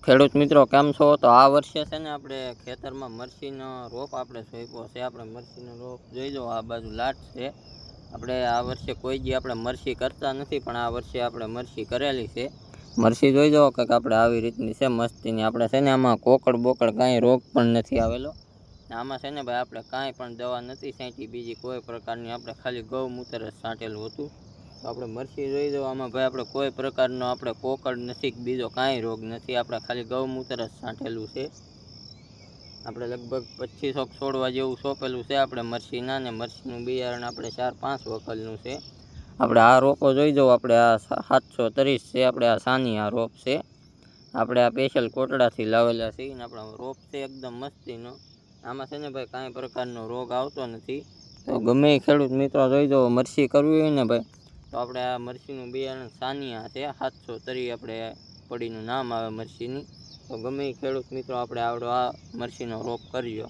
ખેડૂત મિત્રો કેમ છો? તો આ વર્ષે છે ને આપણે ખેતરમાં મરચીનો રોપ આપણે સોંપ્યો છે. આપણે મરચીનો રોપ જોઈ લો, આ બાજુ લાટ છે. આપણે આ વર્ષે કોઈ જી આપણે મરચી કરતા નથી, પણ આ વર્ષે આપણે મરચી કરેલી છે. મરચી જોઈ જાઓ કંઈક આપણે આવી રીતની છે, મસ્તીની. આપણે છે ને આમાં કોકડ બોકડ કાંઈ રોગ પણ નથી આવેલો. આમાં છે ને ભાઈ આપણે કાંઈ પણ દવા નથી છાંટી, બીજી કોઈ પ્રકારની. આપણે ખાલી ગૌમૂત્ર જ છાંટેલું હતું. તો આપણે મરચી જોઈ દો, આમાં ભાઈ આપણે કોઈ પ્રકારનો આપણે કોકડ નથી, બીજો કાંઈ રોગ નથી. આપણે ખાલી ગૌમૂત્ર જ છાંટેલું છે. આપણે લગભગ 2500 છોડવા જેવું સોંપેલું છે આપણે મરચીના, ને મરચીનું બિયારણ આપણે 4-5 વખલનું છે. આપણે આ રોપો જોઈ જાઓ, આપણે આ 730 છે. આપણે આ સાની આ રોપ છે. આપણે આ સ્પેશિયલ કોટડાથી લાવેલા છે, ને આપણો રોપ છે એકદમ મસ્તીનો. આમાં છે ને ભાઈ કાંઈ પ્રકારનો રોગ આવતો નથી. તો ગમે એ ખેડૂત મિત્રો જોઈ જાઓ, મરચી કરવી હોય ને ભાઈ, તો આપણે આ મરચીનું બિયારણ સાનિયા છે 730, આપણે પડીનું નામ આવે મરચીની. તો ગમે એ ખેડૂત મિત્રો આપણે આવડો આ મરચીનો રોપ કરજો.